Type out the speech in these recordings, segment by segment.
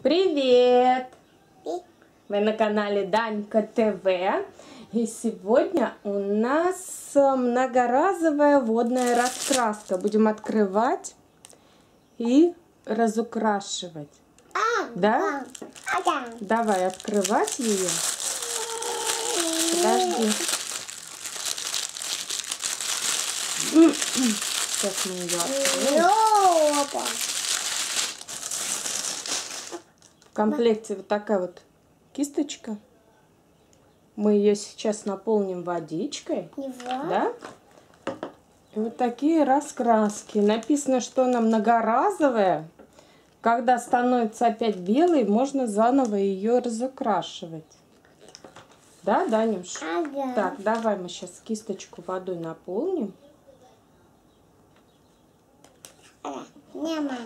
Привет! Вы на канале Данька ТВ. И сегодня у нас многоразовая водная раскраска. Будем открывать и разукрашивать. Да? Давай открывать ее. Подожди. Сейчас мы ее откроем. В комплекте вот такая вот кисточка. Мы ее сейчас наполним водичкой. Да? И вот такие раскраски. Написано, что она многоразовая. Когда становится опять белой, можно заново ее разукрашивать. Да, Данюш? Ага. Так, давай мы сейчас кисточку водой наполним. Не, мама.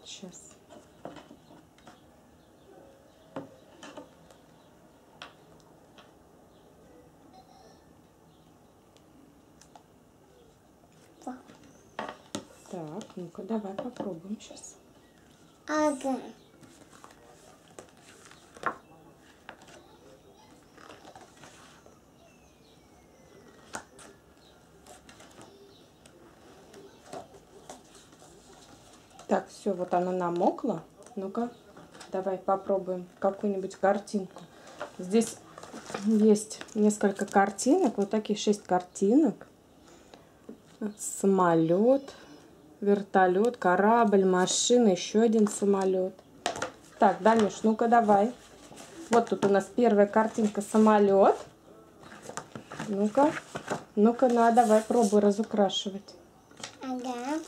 Сейчас. Так, ну-ка, давай попробуем сейчас. Ага. Так, все, вот она намокла. Ну-ка, давай попробуем какую-нибудь картинку. Здесь есть несколько картинок, вот таких 6 картинок. Самолет, вертолет, корабль, машина, еще один самолет. Так, Данюш, ну-ка давай. Вот тут у нас первая картинка самолет. Ну-ка, ну-ка, давай пробуй разукрашивать. Ага.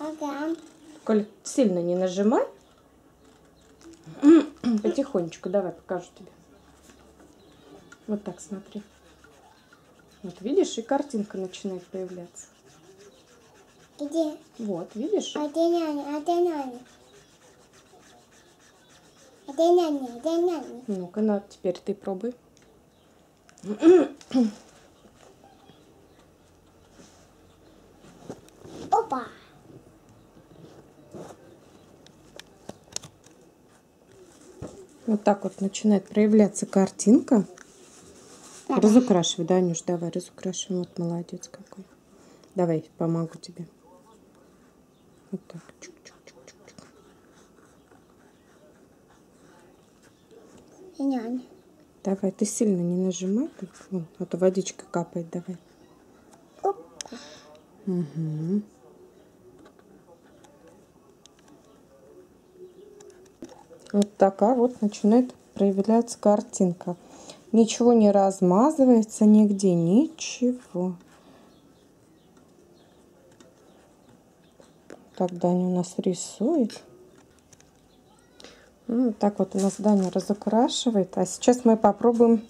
Ага. Коль сильно не нажимай. Потихонечку, давай покажу тебе. Вот так смотри. Вот видишь, и картинка начинает появляться. Где? Вот, видишь? А где няня? А где няня? А где няня? А где няня? Ну-ка, на, теперь ты пробуй. Опа! Вот так вот начинает проявляться картинка. Разукрашивай, Данюш, давай, разукрашивай. Вот молодец какой. Давай, помогу тебе. Вот так. Чук-чук-чук-чук. И няня. Давай, ты сильно не нажимай. Вон, а то водичка капает, давай. Оп. Угу. Вот такая вот начинает проявляться картинка. Ничего не размазывается нигде, ничего. Так Даня у нас рисует. Ну, вот так вот у нас Даня разукрашивает. А сейчас мы попробуем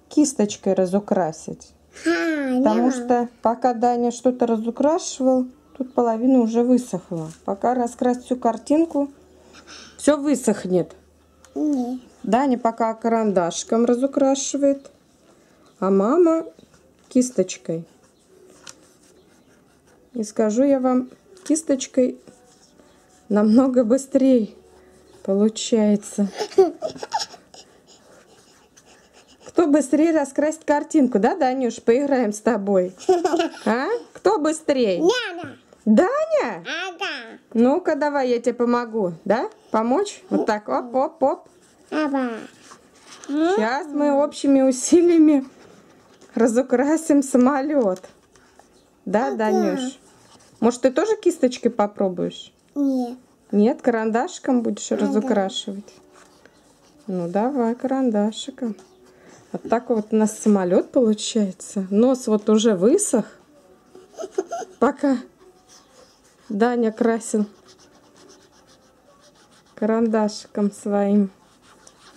кисточкой разукрасить. Потому что пока Даня что-то разукрашивал, тут половина уже высохла. Пока раскрасить всю картинку, все высохнет. Не. Даня пока карандашиком разукрашивает, а мама кисточкой. И скажу я вам, кисточкой намного быстрее получается. Кто быстрее раскрасит картинку, да, Данюш? Поиграем с тобой. А? Кто быстрее? Няня. Даня? Ага. Ну-ка, давай, я тебе помогу. Да? Помочь? Вот так, оп-оп-оп. Ага. Сейчас мы общими усилиями разукрасим самолет. Да, Данюш? Может, ты тоже кисточкой попробуешь? Не. Нет, карандашиком будешь разукрашивать? Ну, давай карандашиком. Вот такой вот у нас самолет получается. Нос вот уже высох. Пока Даня красил карандашиком своим.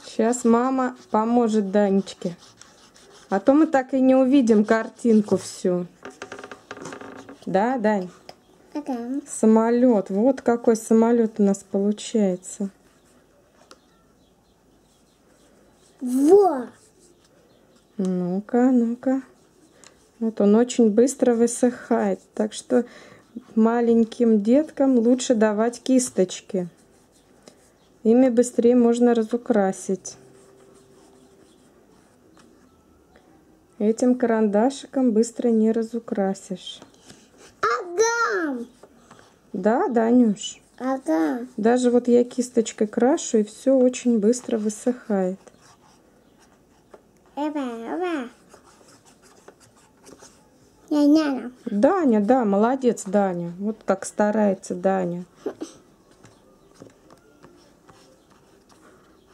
Сейчас мама поможет Данечке. А то мы так и не увидим картинку всю. Да, Дань? Ага. Самолет. Вот какой самолет у нас получается. Во! Ну-ка, ну-ка. Вот он очень быстро высыхает. Так что маленьким деткам лучше давать кисточки. Ими быстрее можно разукрасить. Этим карандашиком быстро не разукрасишь. Ага. Да, Данюш? Ага. Даже вот я кисточкой крашу, и все очень быстро высыхает. Оба. Няня. Даня, да, молодец, Даня. Вот как старается Даня.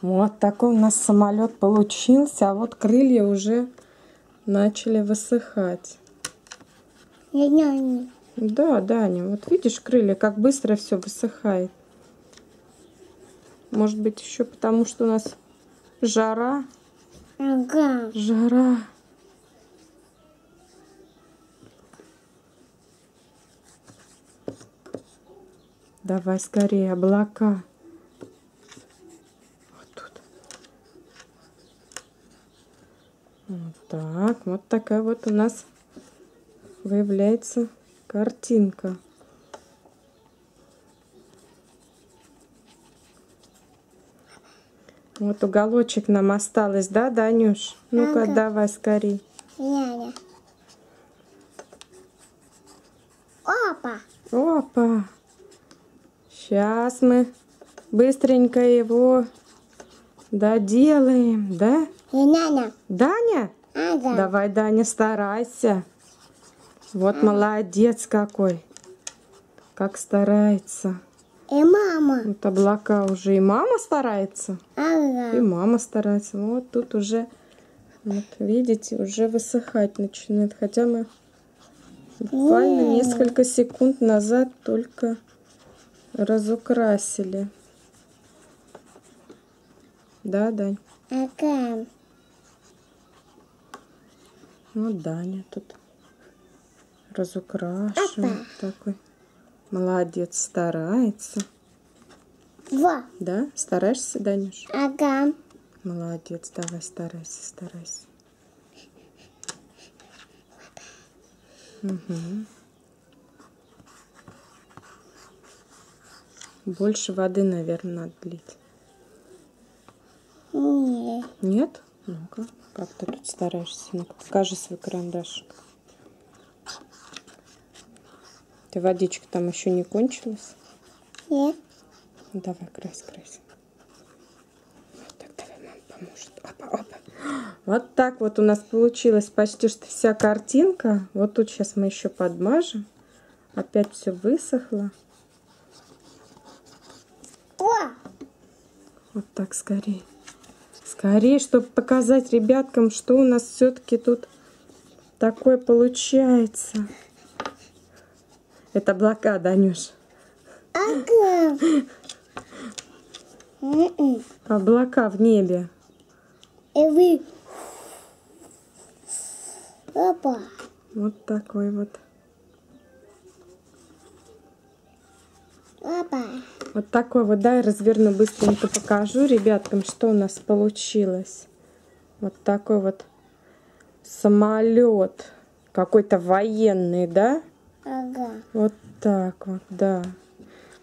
Вот такой у нас самолет получился, а вот крылья уже начали высыхать. Няня. Да, Даня, вот видишь крылья, как быстро все высыхает. Может быть, еще потому, что у нас жара. Ага. Жара. Давай скорее, облака. Вот тут. Вот так. Вот такая вот у нас выявляется картинка. Вот уголочек нам осталось, да, Данюш? Ну-ка, Ага. давай скорей. Няня. Опа. Опа! Сейчас мы быстренько его доделаем, да? Няня. Даня? Ага. Давай, Даня, старайся. Вот молодец какой. Как старается. И мама. Вот облака уже и мама старается. И Ага. мама старается. Вот тут уже, вот видите, уже высыхать начинает. Хотя мы буквально несколько секунд назад только разукрасили. Да, Дань? Ага. Вот Даня тут разукрашивает. Такой молодец, старается. Во. Да? Стараешься, Данюш? Ага. Молодец, давай старайся, старайся. Угу. Больше воды, наверное, надо лить. Не. Нет? Ну-ка, как ты тут стараешься? Ну-ка, покажи свой карандашик. Ты водичка там еще не кончилась? Нет. Ну, давай, крась. Вот так, давай, мама поможет. Опа. Вот так вот у нас получилась почти что вся картинка. Вот тут сейчас мы еще подмажем. Опять все высохло. О. Вот так скорее. Скорее, чтобы показать ребяткам, что у нас все-таки тут такое получается. Это облака, Данюш. Ага. Облака в небе. И вы. Опа. Вот такой вот. Опа. Вот такой вот, да, я разверну быстренько покажу ребяткам, что у нас получилось. Вот такой вот самолет. Какой-то военный, да? Ага. Вот так вот, да.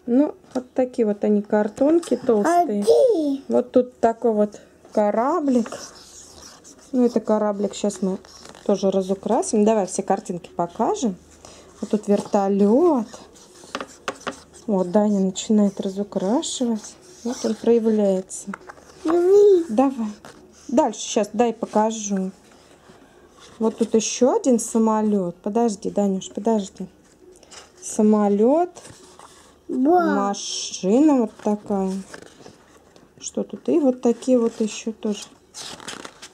Ну, вот такие вот они картонки толстые. Один. Вот тут такой вот кораблик. Ну, это кораблик сейчас мы тоже разукрасим. Давай все картинки покажем. Вот тут вертолет. Вот Даня начинает разукрашивать. Вот он проявляется. И вы. Давай. Дальше сейчас дай покажу. Вот тут еще один самолет. Подожди, Данюш, подожди. Самолет. Во. Машина вот такая. Что тут? И вот такие вот еще тоже.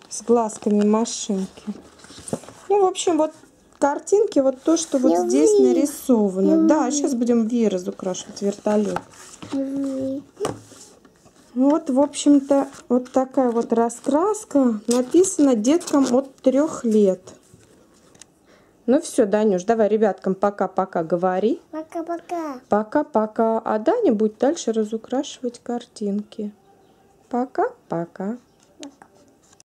С глазками машинки. Ну, в общем, вот картинки, вот то, что вот здесь нарисовано. Да, сейчас будем V разукрашивать вертолет. И вы. Вот, в общем-то, вот такая вот раскраска. Написана деткам от 3 лет. Ну все, Данюш, давай ребяткам пока-пока говори. Пока-пока. Пока-пока. А Даня будет дальше разукрашивать картинки. Пока-пока.